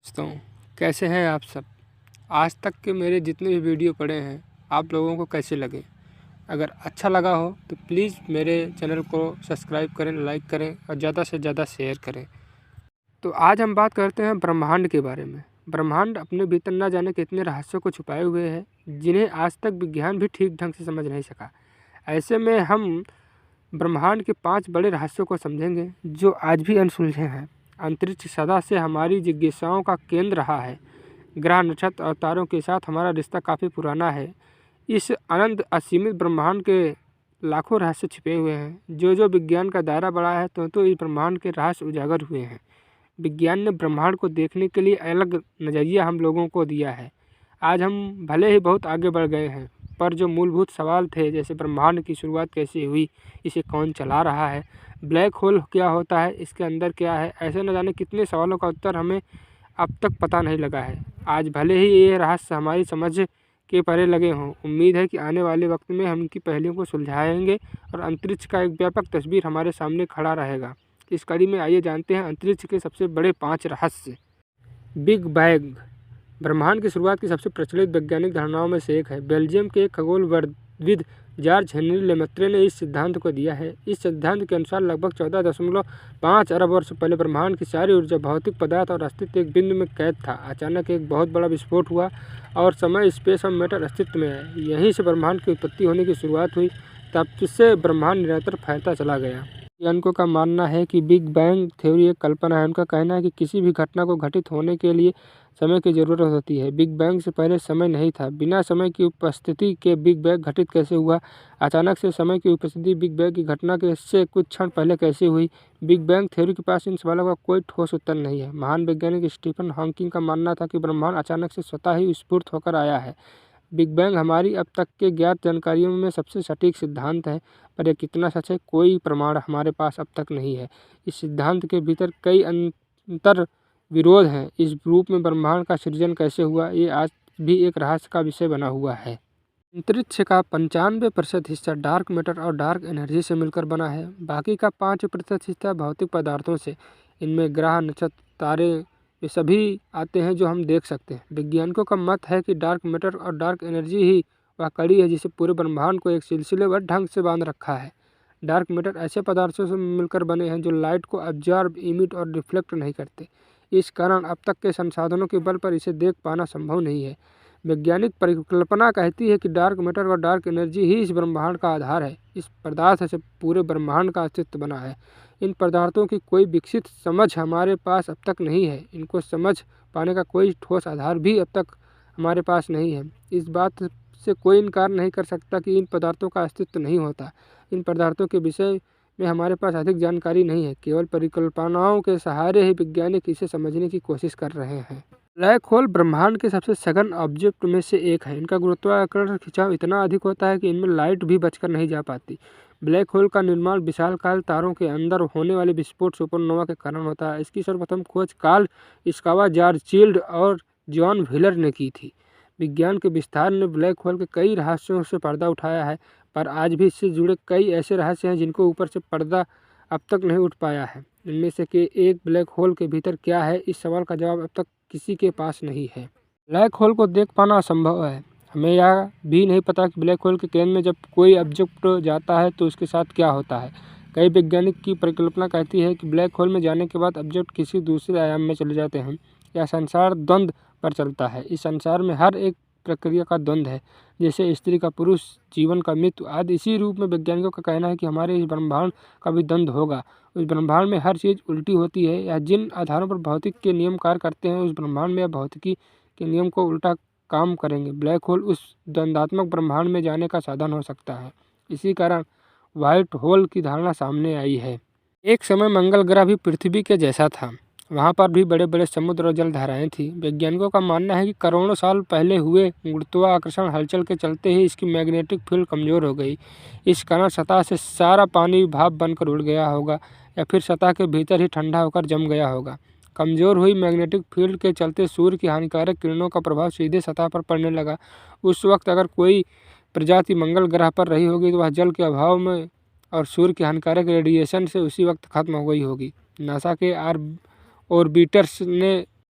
दोस्तों, कैसे हैं आप सब। आज तक के मेरे जितने भी वीडियो पड़े हैं आप लोगों को कैसे लगे। अगर अच्छा लगा हो तो प्लीज़ मेरे चैनल को सब्सक्राइब करें, लाइक करें और ज़्यादा से ज़्यादा शेयर करें। तो आज हम बात करते हैं ब्रह्मांड के बारे में। ब्रह्मांड अपने भीतर न जाने कितने रहस्यों को छुपाए हुए है जिन्हें आज तक विज्ञान भी ठीक ढंग से समझ नहीं सका। ऐसे में हम ब्रह्मांड के 5 बड़े रहस्यों को समझेंगे जो आज भी अनसुलझे हैं। अंतरिक्ष सदा से हमारी जिज्ञासाओं का केंद्र रहा है। ग्रह, नक्षत्र और तारों के साथ हमारा रिश्ता काफ़ी पुराना है। इस अनंत असीमित ब्रह्मांड के लाखों रहस्य छिपे हुए हैं। जो विज्ञान का दायरा बढ़ा है तो इस ब्रह्मांड के रहस्य उजागर हुए हैं। विज्ञान ने ब्रह्मांड को देखने के लिए अलग नज़रिया हम लोगों को दिया है। आज हम भले ही बहुत आगे बढ़ गए हैं, पर जो मूलभूत सवाल थे, जैसे ब्रह्मांड की शुरुआत कैसे हुई, इसे कौन चला रहा है, ब्लैक होल क्या होता है, इसके अंदर क्या है, ऐसे न जाने कितने सवालों का उत्तर हमें अब तक पता नहीं लगा है। आज भले ही ये रहस्य हमारी समझ के परे लगे हों, उम्मीद है कि आने वाले वक्त में हम इनकी पहेलियों को सुलझाएंगे और अंतरिक्ष का एक व्यापक तस्वीर हमारे सामने खड़ा रहेगा। इस कड़ी में आइए जानते हैं अंतरिक्ष के सबसे बड़े 5 रहस्य। बिग बैंग ब्रह्मांड की शुरुआत की सबसे प्रचलित वैज्ञानिक धारणाओं में से एक है। बेल्जियम के एक खगोलविद जॉर्ज हेनरी लेमेत्रे ने इस सिद्धांत को दिया है। इस सिद्धांत के अनुसार लगभग 14.5 अरब वर्ष पहले ब्रह्मांड की सारी ऊर्जा, भौतिक पदार्थ और अस्तित्व एक बिंदु में कैद था। अचानक एक बहुत बड़ा विस्फोट हुआ और समय, स्पेस और मैटर अस्तित्व में आए। यहीं से ब्रह्मांड की उत्पत्ति होने की शुरुआत हुई। तब से ब्रह्मांड निरंतर फैलता चला गया। वैज्ञानिकों का मानना है कि बिग बैंग थ्योरी एक कल्पना है। उनका कहना है कि किसी भी घटना को घटित होने के लिए समय की ज़रूरत होती है। बिग बैंग से पहले समय नहीं था। बिना समय की उपस्थिति के बिग बैंग घटित कैसे हुआ? अचानक से समय की उपस्थिति बिग बैंग की घटना के से कुछ क्षण पहले कैसे हुई? बिग बैंग थ्योरी के पास इन सवालों का कोई ठोस उत्तर नहीं है। महान वैज्ञानिक स्टीफन हॉकिंग का मानना था कि ब्रह्मांड अचानक से स्वतः ही विस्फोट होकर आया है। बिग बैंग हमारी अब तक के ज्ञात जानकारियों में सबसे सटीक सिद्धांत है, पर यह कितना सच है, कोई प्रमाण हमारे पास अब तक नहीं है। इस सिद्धांत के भीतर कई अंतर विरोध हैं। इस रूप में ब्रह्मांड का सृजन कैसे हुआ, ये आज भी एक रहस्य का विषय बना हुआ है। अंतरिक्ष का 95% हिस्सा डार्क मैटर और डार्क एनर्जी से मिलकर बना है। बाकी का 5% हिस्सा भौतिक पदार्थों से। इनमें ग्रह, नक्षत्र, तारे ये सभी आते हैं जो हम देख सकते हैं। वैज्ञानिकों का मत है कि डार्क मैटर और डार्क एनर्जी ही वह कड़ी है जिसे पूरे ब्रह्मांड को एक सिलसिलेबद्ध ढंग से बांध रखा है। डार्क मैटर ऐसे पदार्थों से मिलकर बने हैं जो लाइट को अब्जॉर्ब, इमिट और रिफ्लेक्ट नहीं करते। इस कारण अब तक के संसाधनों के बल पर इसे देख पाना संभव नहीं है। वैज्ञानिक परिकल्पना कहती है कि डार्क मैटर और डार्क एनर्जी ही इस ब्रह्मांड का आधार है। इस पदार्थ से पूरे ब्रह्मांड का अस्तित्व बना है। इन पदार्थों की कोई विकसित समझ हमारे पास अब तक नहीं है। इनको समझ पाने का कोई ठोस आधार भी अब तक हमारे पास नहीं है। इस बात से कोई इनकार नहीं कर सकता कि इन पदार्थों का अस्तित्व नहीं होता। इन पदार्थों के विषय में हमारे पास अधिक जानकारी नहीं है। केवल परिकल्पनाओं के सहारे ही वैज्ञानिक इसे समझने की कोशिश कर रहे हैं। ब्लैक होल ब्रह्मांड के सबसे सघन ऑब्जेक्ट में से एक है। इनका गुरुत्वाकर्षण खिंचाव इतना अधिक होता है कि इनमें लाइट भी बचकर नहीं जा पाती। ब्लैक होल का निर्माण विशालकाय तारों के अंदर होने वाले विस्फोट सुपरनोवा के कारण होता है। इसकी सर्वप्रथम खोज कार्ल स्कावा, जॉर्ज चील्ड और जॉन व्हीलर ने की थी। विज्ञान के विस्तार ने ब्लैक होल के कई रहस्यों से पर्दा उठाया है, पर आज भी इससे जुड़े कई ऐसे रहस्य हैं जिनको ऊपर से पर्दा अब तक नहीं उठ पाया है। इनमें से कि एक ब्लैक होल के भीतर क्या है, इस सवाल का जवाब अब तक किसी के पास नहीं है। ब्लैक होल को देख पाना असंभव है। हमें यह भी नहीं पता कि ब्लैक होल के केंद्र में जब कोई ऑब्जेक्ट जाता है तो उसके साथ क्या होता है। कई वैज्ञानिक की परिकल्पना कहती है कि ब्लैक होल में जाने के बाद ऑब्जेक्ट किसी दूसरे आयाम में चले जाते हैं। यह संसार द्वंद्व पर चलता है। इस संसार में हर एक प्रक्रिया का द्वंद्व है, जैसे स्त्री का पुरुष, जीवन का मृत्यु आदि। इसी रूप में वैज्ञानिकों का कहना है कि हमारे इस ब्रह्मांड का भी द्वंद्व होगा। उस ब्रह्मांड में हर चीज़ उल्टी होती है। या जिन आधारों पर भौतिक के नियम कार्य करते हैं, उस ब्रह्मांड में भौतिकी के नियम को उल्टा काम करेंगे। ब्लैक होल उस द्वंद्वात्मक ब्रह्मांड में जाने का साधन हो सकता है। इसी कारण व्हाइट होल की धारणा सामने आई है। एक समय मंगल ग्रह भी पृथ्वी के जैसा था। वहाँ पर भी बड़े बड़े समुद्र और जलधाराएं थी। वैज्ञानिकों का मानना है कि करोड़ों साल पहले हुए गुरुत्वाकर्षण हलचल के चलते ही इसकी मैग्नेटिक फील्ड कमज़ोर हो गई। इस कारण सतह से सारा पानी भाप बनकर उड़ गया होगा, या फिर सतह के भीतर ही ठंडा होकर जम गया होगा। कमज़ोर हुई मैग्नेटिक फील्ड के चलते सूर्य की हानिकारक किरणों का प्रभाव सीधे सतह पर पड़ने लगा। उस वक्त अगर कोई प्रजाति मंगल ग्रह पर रही होगी तो वह जल के अभाव में और सूर्य के हानिकारक रेडिएशन से उसी वक्त खत्म हो गई होगी। नासा के ऑर्बिटर्स ने